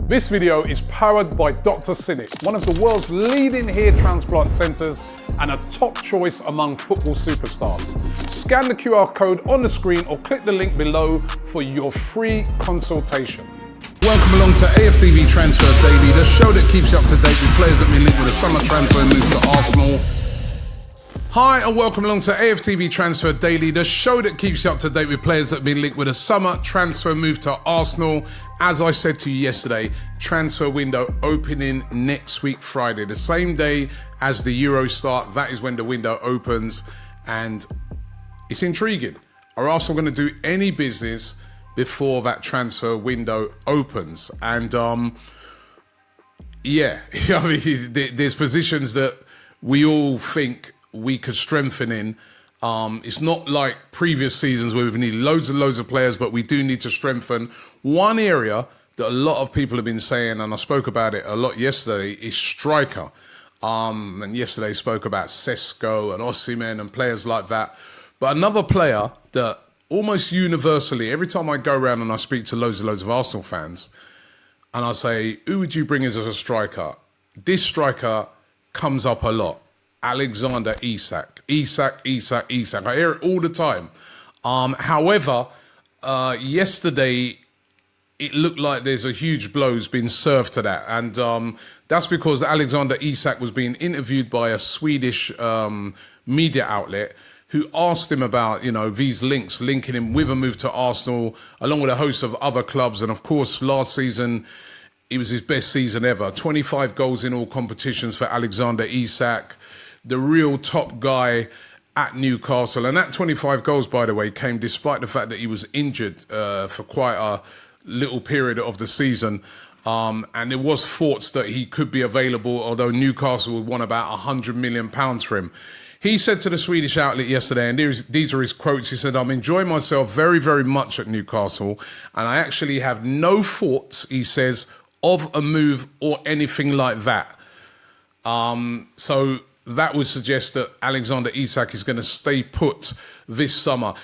This video is powered by Dr. Cinik, one of the world's leading hair transplant centres and a top choice among football superstars. Scan the QR code on the screen or click the link below for your free consultation. Welcome along to AFTV Transfer Daily, the show that keeps you up to date with players that have been linked with a summer transfer move to Arsenal. Hi and welcome along to AFTV Transfer Daily, the show that keeps you up to date with players that have been linked with a summer transfer move to Arsenal. As I said to you yesterday, transfer window opening next week Friday, the same day as the Euro start. That is when the window opens, and it's intriguing. Are Arsenal going to do any business before that transfer window opens? And yeah, I mean, there's positions that we all think we could strengthen in. It's not like previous seasons where we've needed loads and loads of players, but we do need to strengthen. One area that a lot of people have been saying, and I spoke about it a lot yesterday, is striker. And yesterday spoke about Sesko and Osimhen and players like that. But another player that almost universally, every time I go around and I speak to loads and loads of Arsenal fans, and I say, who would you bring as a striker? This striker comes up a lot. Alexander Isak. Isak. I hear it all the time. However, yesterday, it looked like there's a huge blow's been served to that. And that's because Alexander Isak was being interviewed by a Swedish media outlet who asked him about, these linking him with a move to Arsenal, along with a host of other clubs. And of course, last season, it was his best season ever. 25 goals in all competitions for Alexander Isak, the real top guy at Newcastle. And that 25 goals, by the way, came despite the fact that he was injured for quite a little period of the season. And there was thoughts that he could be available, although Newcastle would want about £100 million for him. He said to the Swedish outlet yesterday, and these are his quotes, he said, "I'm enjoying myself very, very much at Newcastle, and I actually have no thoughts," he says, "of a move or anything like that." So that would suggest that Alexander Isak is going to stay put this summer.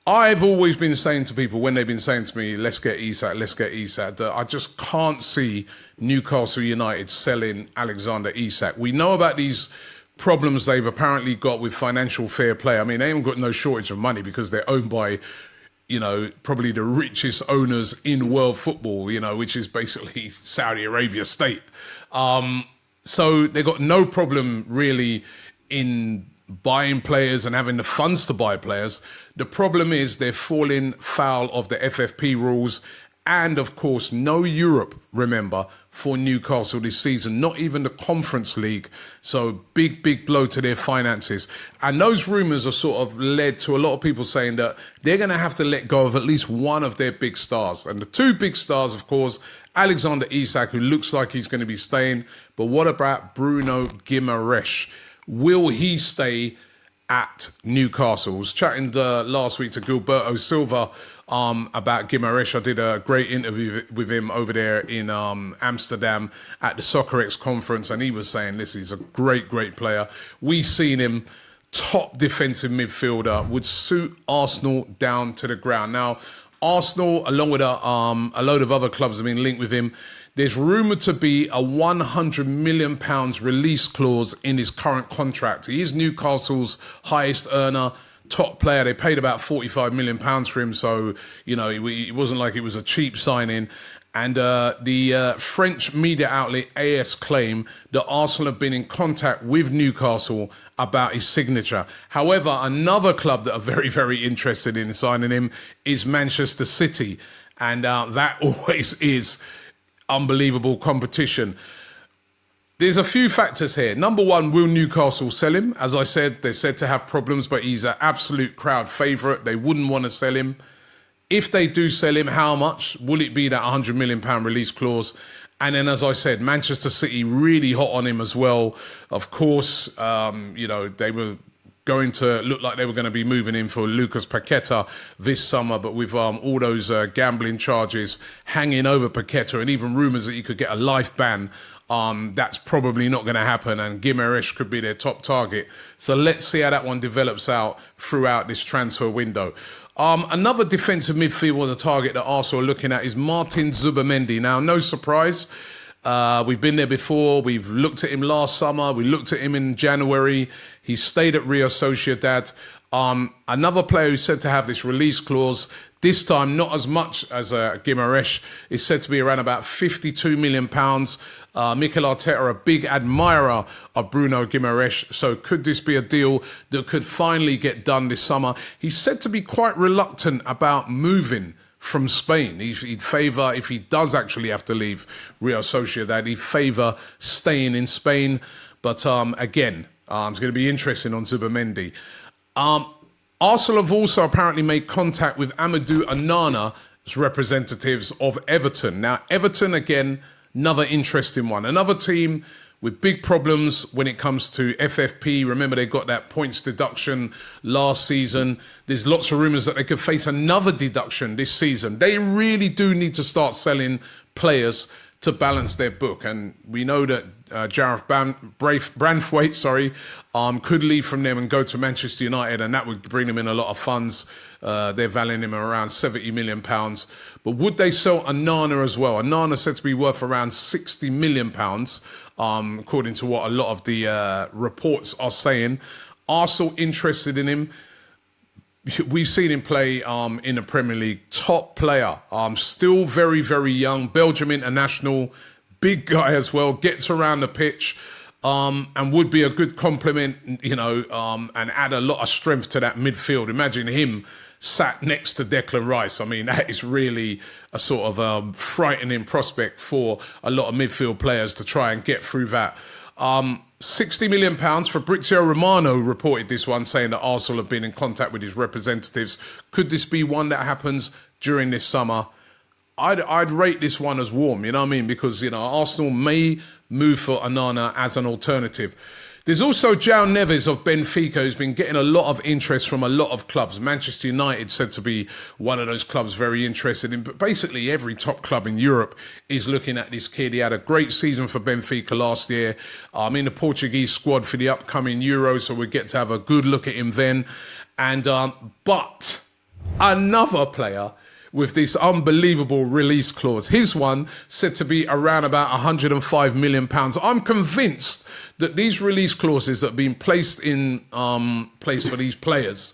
I've always been saying to people when they've been saying to me, let's get Isak, that I just can't see Newcastle United selling Alexander Isak. We know about these problems they've apparently got with financial fair play. I mean, they haven't got no shortage of money because they're owned by, probably the richest owners in world football, which is basically Saudi Arabia state. So they've got no problem really in buying players and having the funds to buy players. The problem is they're falling foul of the FFP rules and, of course, no Europe, remember, for Newcastle this season, not even the Conference League. So big blow to their finances. And those rumours have sort of led to a lot of people saying that they're going to have to let go of at least one of their big stars. And the two big stars, of course, Alexander Isak, who looks like he's going to be staying. But what about Bruno Guimaraes? Will he stay at Newcastle? I was chatting last week to Gilberto Silva about Guimaraes. I did a great interview with him over there in Amsterdam at the Soccer X conference, and he was saying, listen, he's a great player. We've seen him, top defensive midfielder, would suit Arsenal down to the ground. Now, Arsenal, along with a load of other clubs, have been linked with him. There's rumoured to be a £100 million release clause in his current contract. He is Newcastle's highest earner, top player. They paid about £45 million for him, so, it wasn't like it was a cheap signing. And the French media outlet AS claim that Arsenal have been in contact with Newcastle about his signature. However, another club that are very, very interested in signing him is Manchester City. And that always is unbelievable competition. There's a few factors here. Number one, will Newcastle sell him? As I said, they're said to have problems, but he's an absolute crowd favourite. They wouldn't want to sell him. If they do sell him, how much? Will it be that £100 million release clause? And then, as I said, Manchester City really hot on him as well. Of course, they were going to look like they were going to be moving in for Lucas Paqueta this summer, but with all those gambling charges hanging over Paqueta and even rumours that he could get a life ban, that's probably not going to happen, and Guimaraes could be their top target. So let's see how that one develops out throughout this transfer window. Another defensive midfielder target that Arsenal are looking at is Martin Zubimendi. Now, no surprise. We've been there before. We've looked at him last summer. We looked at him in January. He stayed at Rio Sociedad. Another player who's said to have this release clause, this time not as much as Guimaraes, is said to be around about £52 million. Mikel Arteta, a big admirer of Bruno Guimaraes. So could this be a deal that could finally get done this summer? He's said to be quite reluctant about moving from Spain. He'd favour, if he does actually have to leave Rio Sociedad, he'd favour staying in Spain. But again, it's going to be interesting on Zubimendi. Arsenal have also apparently made contact with Amadou Onana as representatives of Everton. Now, Everton, again, another interesting one. Another team with big problems when it comes to FFP. Remember, they got that points deduction last season. There's lots of rumours that they could face another deduction this season. They really do need to start selling players to balance their book. And we know that Jareth Branthwaite, could leave from them and go to Manchester United, and that would bring them in a lot of funds. They're valuing him around £70 million. But would they sell Onana as well? Onana said to be worth around £60 million, according to what a lot of the reports are saying. Arsenal interested in him. We've seen him play in the Premier League. Top player. Still very, very young. Belgium international. Big guy as well. Gets around the pitch. And would be a good complement, and add a lot of strength to that midfield. Imagine him sat next to Declan Rice. I mean, that is really a sort of frightening prospect for a lot of midfield players to try and get through that. £60 million. Fabrizio Romano reported this one, saying that Arsenal have been in contact with his representatives. Could this be one that happens during this summer? I'd rate this one as warm, you know what I mean? Because, Arsenal may move for Onana as an alternative. There's also Joao Neves of Benfica, who's been getting a lot of interest from a lot of clubs. Manchester United said to be one of those clubs very interested in. But basically every top club in Europe is looking at this kid. He had a great season for Benfica last year. In the Portuguese squad for the upcoming Euros, so we get to have a good look at him then. And but another player with this unbelievable release clause. His one said to be around about £105 million. I'm convinced that these release clauses that have been placed in place for these players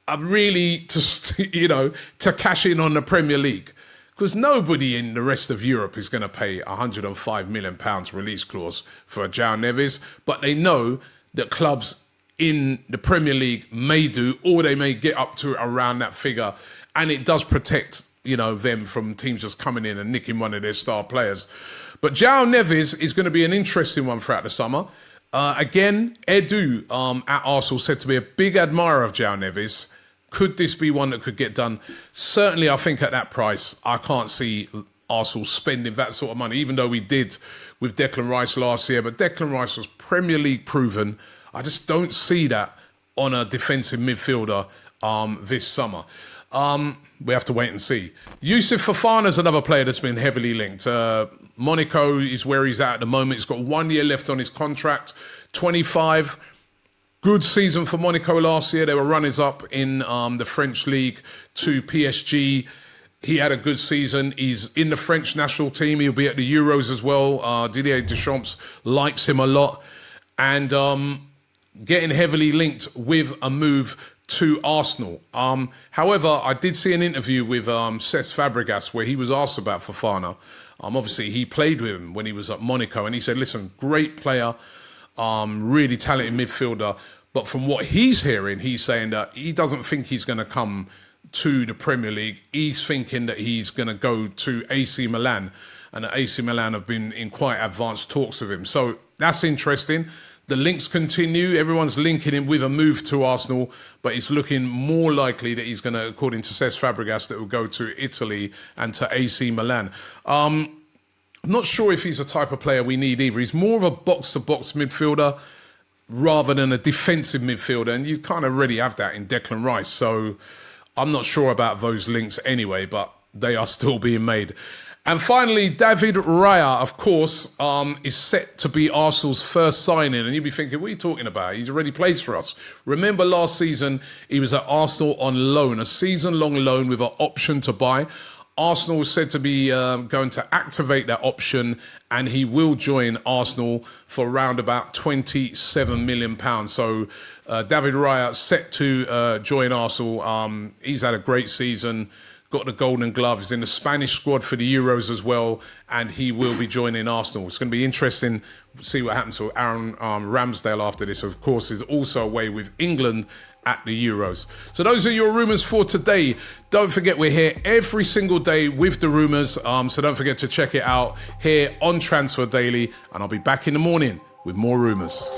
are really to cash in on the Premier League. Because nobody in the rest of Europe is going to pay £105 million release clause for Joao Neves, but they know that clubs in the Premier League may do, or they may get up to around that figure. And it does protect, them from teams just coming in and nicking one of their star players. But Joao Neves is going to be an interesting one throughout the summer. Again, Edu at Arsenal said to be a big admirer of Joao Neves. Could this be one that could get done? Certainly, I think at that price, I can't see Arsenal spending that sort of money, even though we did with Declan Rice last year. But Declan Rice was Premier League proven. I just don't see that on a defensive midfielder this summer. We have to wait and see. Youssouf Fofana is another player that's been heavily linked. Monaco is where he's at the moment. He's got 1 year left on his contract. 25. Good season for Monaco last year. They were runners-up in the French league to PSG. He had a good season. He's in the French national team. He'll be at the Euros as well. Didier Deschamps likes him a lot. And getting heavily linked with a move to Arsenal. However, I did see an interview with Cesc Fabregas where he was asked about Fofana. Obviously, he played with him when he was at Monaco, and he said, listen, great player, really talented midfielder. But from what he's hearing, he's saying that he doesn't think he's going to come to the Premier League. He's thinking that he's going to go to AC Milan, and that AC Milan have been in quite advanced talks with him. So that's interesting. The links continue. Everyone's linking him with a move to Arsenal, but it's looking more likely that he's going to, according to Cesc Fabregas, that will go to Italy and to AC Milan. I'm not sure if he's the type of player we need either. He's more of a box-to-box midfielder rather than a defensive midfielder, and you kind of already have that in Declan Rice. So I'm not sure about those links anyway, but they are still being made. And finally, David Raya, of course, is set to be Arsenal's first signing. And you'll be thinking, what are you talking about? He's already played for us. Remember last season, he was at Arsenal on loan, a season-long loan with an option to buy. Arsenal is said to be going to activate that option, and he will join Arsenal for around about £27 million. So David Raya set to join Arsenal. He's had a great season. Got the Golden Glove. He's in the Spanish squad for the Euros as well, and he will be joining Arsenal. It's going to be interesting to see what happens to Aaron Ramsdale after this. Of course, he's also away with England at the Euros. So those are your rumours for today. Don't forget, we're here every single day with the rumours, so don't forget to check it out here on Transfer Daily, and I'll be back in the morning with more rumours.